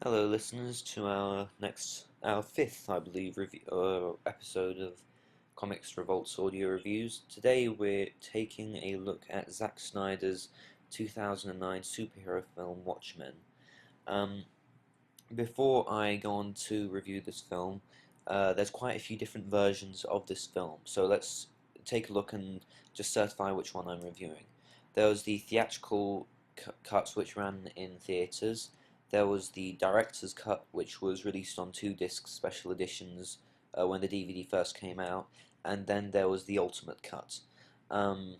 Hello, listeners, to our fifth, I believe, episode of Comics Revolt's audio reviews. Today we're taking a look at Zack Snyder's 2009 superhero film Watchmen. Um, Before I go on to review this film, there's quite a few different versions of this film, so let's take a look and just certify which one I'm reviewing. There was the theatrical cuts which ran in theaters. There was the director's cut, which was released on 2 disc special editions when the DVD first came out, and then there was the ultimate cut. Um,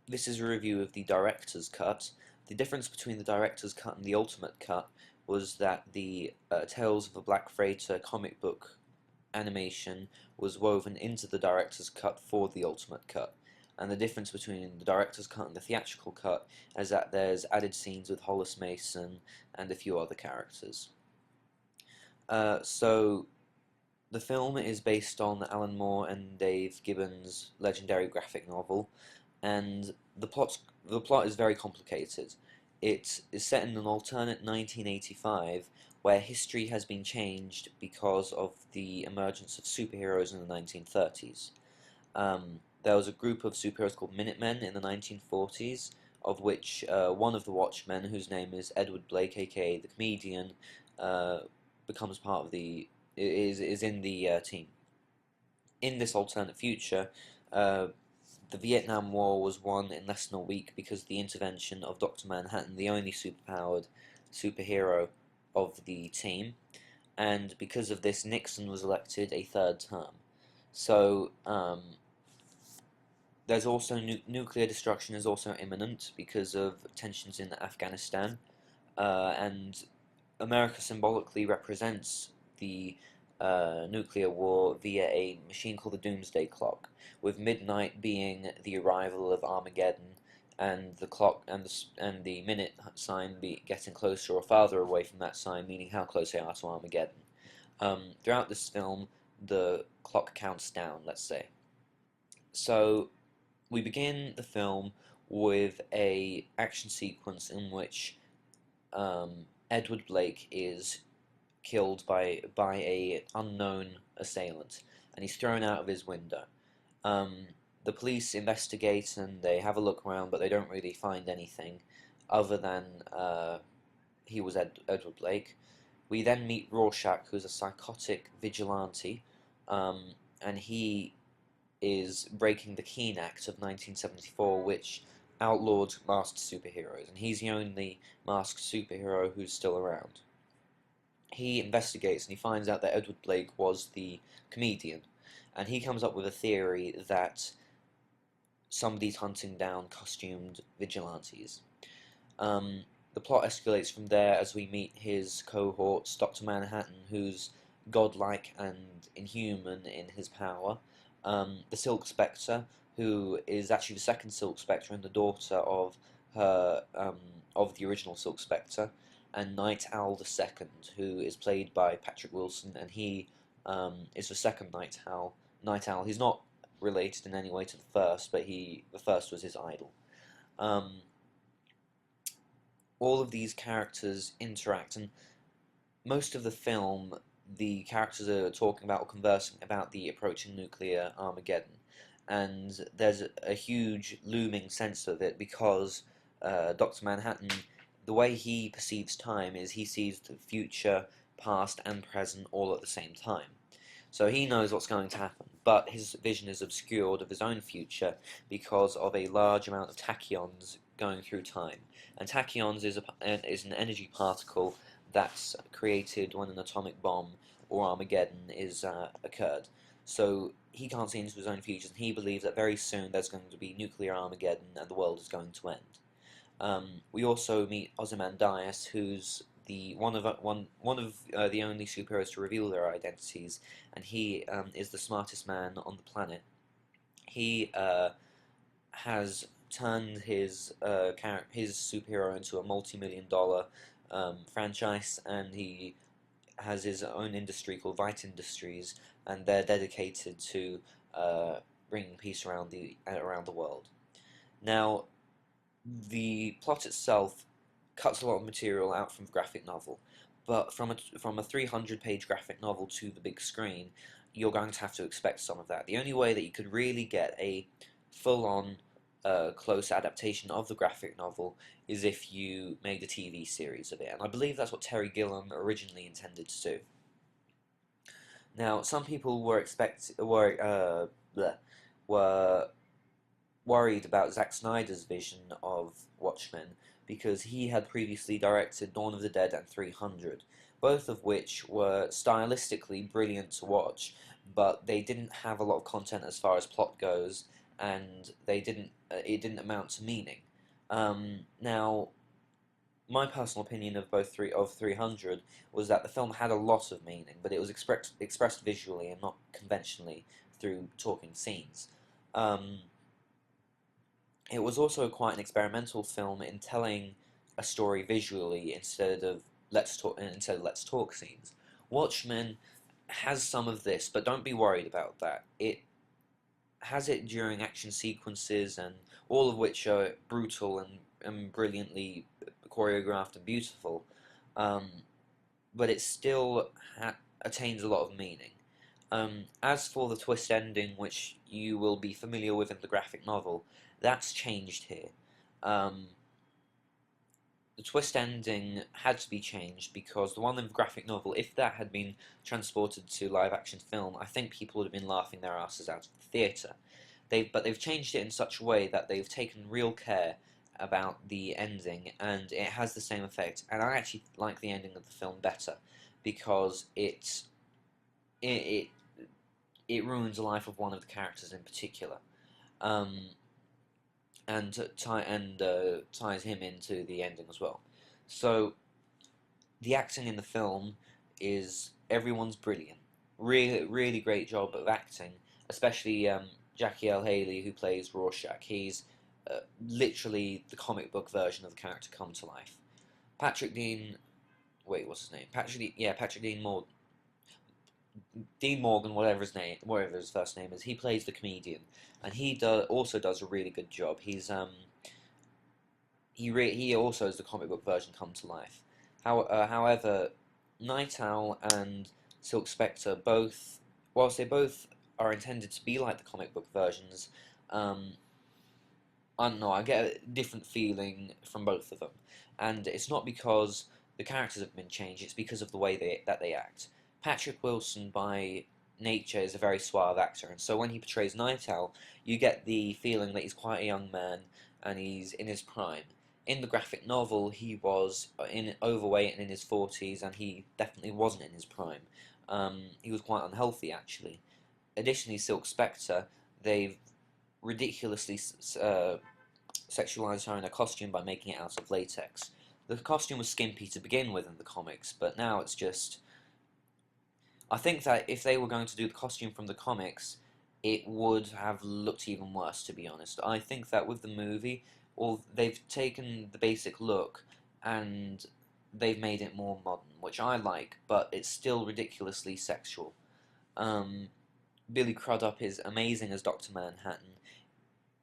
this is a review of the director's cut. The difference between the director's cut and the ultimate cut was that the Tales of a Black Freighter comic book animation was woven into the director's cut for the ultimate cut. And the difference between the director's cut and the theatrical cut is that there's added scenes with Hollis Mason and a few other characters. So the film is based on Alan Moore and Dave Gibbons' legendary graphic novel, and the plot is very complicated. It is set in an alternate 1985 where history has been changed because of the emergence of superheroes in the 1930s. There was a group of superheroes called Minutemen in the 1940s, of which one of the Watchmen, whose name is Edward Blake, aka the comedian, uh, becomes part of is in the team. In this alternate future, uh, the Vietnam War was won in less than a week because of the intervention of Dr. Manhattan, the only superpowered superhero of the team, and because of this, Nixon was elected a third term. So there's also nuclear destruction is also imminent because of tensions in Afghanistan, and America symbolically represents the nuclear war via a machine called the Doomsday Clock, with midnight being the arrival of Armageddon, and the clock and the minute sign getting closer or farther away from that sign, meaning how close they are to Armageddon. Throughout this film, the clock counts down, let's say. So we begin the film with a action sequence in which Edward Blake is killed by a unknown assailant, and he's thrown out of his window. Um, the police investigate and they have a look around, but they don't really find anything other than he was Edward Blake. We then meet Rorschach, who's a psychotic vigilante, and he is breaking the Keene Act of 1974, which outlawed masked superheroes, and he's the only masked superhero who's still around. He investigates and he finds out that Edward Blake was the comedian, and he comes up with a theory that somebody's hunting down costumed vigilantes. The plot escalates from there as we meet his cohorts, Dr. Manhattan, who's godlike and inhuman in his power, the Silk Spectre, who is actually the second Silk Spectre and the daughter of the original Silk Spectre, and Night Owl the Second, who is played by Patrick Wilson, and he is the second Night Owl. Night Owl. He's not related in any way to the first, but the first was his idol. Um, all of these characters interact, and most of the film, the characters are talking about or conversing about the approaching nuclear Armageddon, and there's a huge looming sense of it because Dr. Manhattan, the way he perceives time is he sees the future, past, and present all at the same time. So he knows what's going to happen, but his vision is obscured of his own future because of a large amount of tachyons going through time. And tachyons is an energy particle that's created when an atomic bomb or Armageddon is occurred. So he can't see into his own future, and he believes that very soon there's going to be nuclear Armageddon and the world is going to end. We also meet Ozymandias, who's one of the only superheroes to reveal their identities, and he is the smartest man on the planet. He has turned his superhero into a multi-million-dollar franchise, and he has his own industry called Vite Industries, and they're dedicated to bringing peace around the world. Now, the plot itself cuts a lot of material out from the graphic novel. But from a 300-page graphic novel to the big screen, you're going to have to expect some of that. The only way that you could really get a full-on close adaptation of the graphic novel is if you made a TV series of it, and I believe that's what Terry Gilliam originally intended to do. Now, some people were worried about Zack Snyder's vision of Watchmen because he had previously directed Dawn of the Dead and 300, both of which were stylistically brilliant to watch, but they didn't have a lot of content as far as plot goes, and it didn't amount to meaning. Now, my personal opinion of 300 was that the film had a lot of meaning, but it was expressed visually and not conventionally through talking scenes. Um, it was also quite an experimental film in telling a story visually instead of let's talk scenes. Watchmen has some of this, but don't be worried about that. It has it during action sequences, and all of which are brutal and brilliantly choreographed and beautiful, um, but it still attains a lot of meaning. As for the twist ending, which you will be familiar with in the graphic novel, that's changed here. Um, the twist ending had to be changed because the one in the graphic novel, if that had been transported to live action film, I think people would have been laughing their asses out of the theatre. But they've changed it in such a way that they've taken real care about the ending, and it has the same effect. And I actually like the ending of the film better because it it ruins the life of one of the characters in particular, um, and ties him into the ending as well. So the acting in the film is everyone's brilliant. Really great job of acting, especially Jackie L. Haley, who plays Rorschach. He's literally the comic book version of the character come to life. Patrick Dean, wait, what's his name? Patrick Dean Morgan. Dean Morgan, whatever his first name is, he plays the comedian, and also does a really good job. He also is the comic book version come to life. However, Night Owl and Silk Spectre both, whilst they both are intended to be like the comic book versions, I don't know, I get a different feeling from both of them, and it's not because the characters have been changed; it's because of the way they act. Patrick Wilson, by nature, is a very suave actor, and so when he portrays Night Owl, you get the feeling that he's quite a young man and he's in his prime. In the graphic novel, he was overweight and in his 40s, and he definitely wasn't in his prime. He was quite unhealthy, actually. Additionally, Silk Spectre, they've ridiculously sexualized her in a costume by making it out of latex. The costume was skimpy to begin with in the comics, but now it's just... I think that if they were going to do the costume from the comics, it would have looked even worse, to be honest. I think that with the movie, they've taken the basic look and they've made it more modern, which I like, but it's still ridiculously sexual. Billy Crudup is amazing as Dr. Manhattan.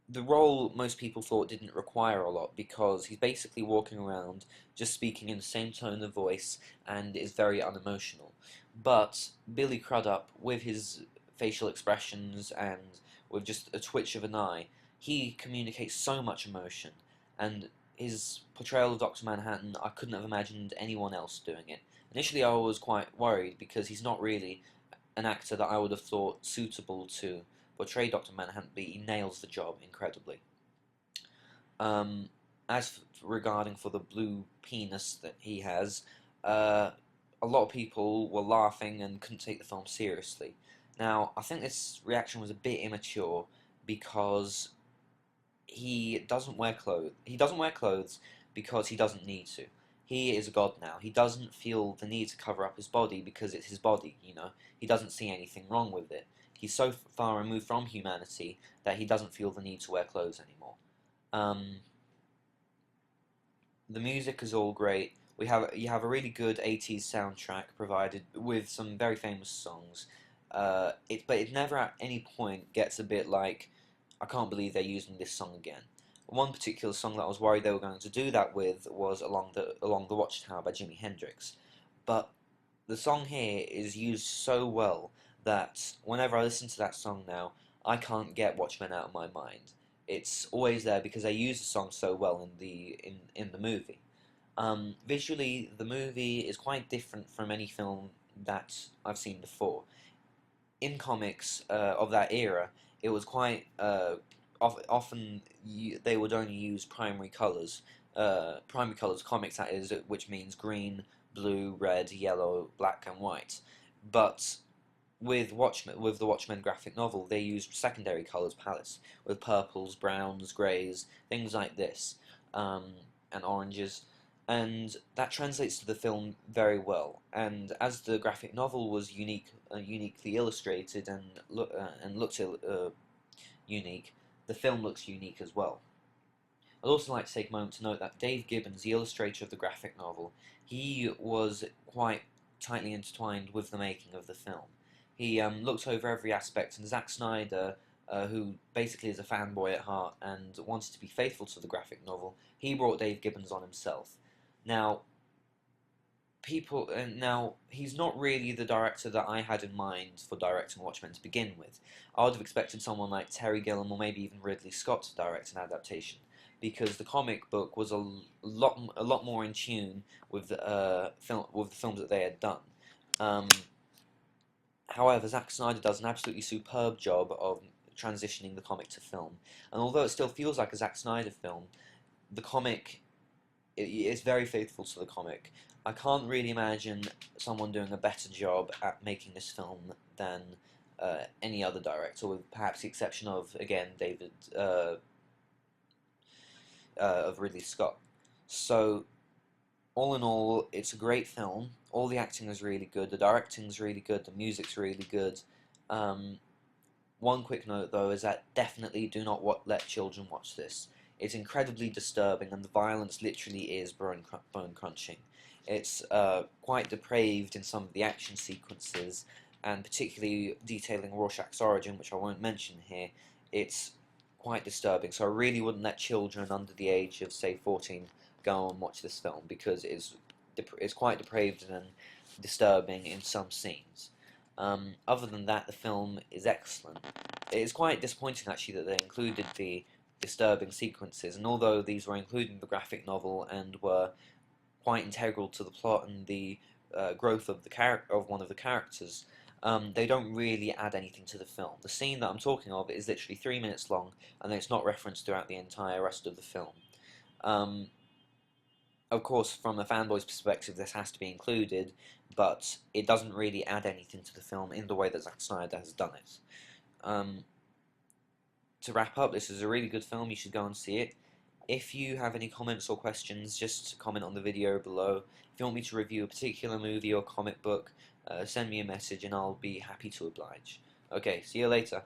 The role most people thought didn't require a lot because he's basically walking around just speaking in the same tone of voice and is very unemotional. But Billy Crudup, with his facial expressions and with just a twitch of an eye, he communicates so much emotion, and his portrayal of Dr. Manhattan, I couldn't have imagined anyone else doing it. Initially I was quite worried because he's not really an actor that I would have thought suitable to portray Dr. Manhattan, but he nails the job incredibly. Regarding for the blue penis that he has, a lot of people were laughing and couldn't take the film seriously. Now, I think this reaction was a bit immature because he doesn't wear clothes. He doesn't wear clothes because he doesn't need to. He is a god now. He doesn't feel the need to cover up his body because it's his body, you know. He doesn't see anything wrong with it. He's so far removed from humanity that he doesn't feel the need to wear clothes anymore. The music is all great. You have a really good 80s soundtrack provided with some very famous songs. But it never at any point gets a bit like, I can't believe they're using this song again. one particular song that I was worried they were going to do that with was Along the Watchtower by Jimi Hendrix, but the song here is used so well that whenever I listen to that song now, I can't get Watchmen out of my mind. It's always there because they use the song so well in the movie. Visually, the movie is quite different from any film that I've seen before. In comics of that era, it was quite often they would only use primary colors comics, that is, which means green, blue, red, yellow, black, and white. But with the Watchmen graphic novel, they used secondary colors palettes with purples, browns, greys, things like this, and oranges, and that translates to the film very well. And as the graphic novel was uniquely illustrated and looked unique, the film looks unique as well. I'd also like to take a moment to note that Dave Gibbons, the illustrator of the graphic novel, he was quite tightly intertwined with the making of the film. He looked over every aspect, and Zack Snyder, who basically is a fanboy at heart and wanted to be faithful to the graphic novel, he brought Dave Gibbons on himself. Now, now he's not really the director that I had in mind for directing Watchmen to begin with. I would have expected someone like Terry Gilliam or maybe even Ridley Scott to direct an adaptation, because the comic book was a lot more in tune with the films that they had done. However, Zack Snyder does an absolutely superb job of transitioning the comic to film, and although it still feels like a Zack Snyder film, the comic is very faithful to the comic. I can't really imagine someone doing a better job at making this film than any other director, with perhaps the exception of, again, of Ridley Scott. So, all in all, it's a great film. All the acting is really good, the directing's really good, the music's really good. One quick note, though, is that definitely do not let children watch this. It's incredibly disturbing, and the violence literally is bone crunching. It's quite depraved in some of the action sequences, and particularly detailing Rorschach's origin, which I won't mention here. It's quite disturbing, so I really wouldn't let children under the age of, say, 14 go and watch this film, because it's quite depraved and disturbing in some scenes. Other than that, the film is excellent. It is quite disappointing, actually, that they included the disturbing sequences, and although these were included in the graphic novel and were quite integral to the plot and the growth of one of the characters, they don't really add anything to the film. The scene that I'm talking of is literally 3 minutes long, and it's not referenced throughout the entire rest of the film. Of course, from a fanboy's perspective, this has to be included, but it doesn't really add anything to the film in the way that Zack Snyder has done it. To wrap up, this is a really good film. You should go and see it. If you have any comments or questions, just comment on the video below. If you want me to review a particular movie or comic book, send me a message and I'll be happy to oblige. Okay, see you later.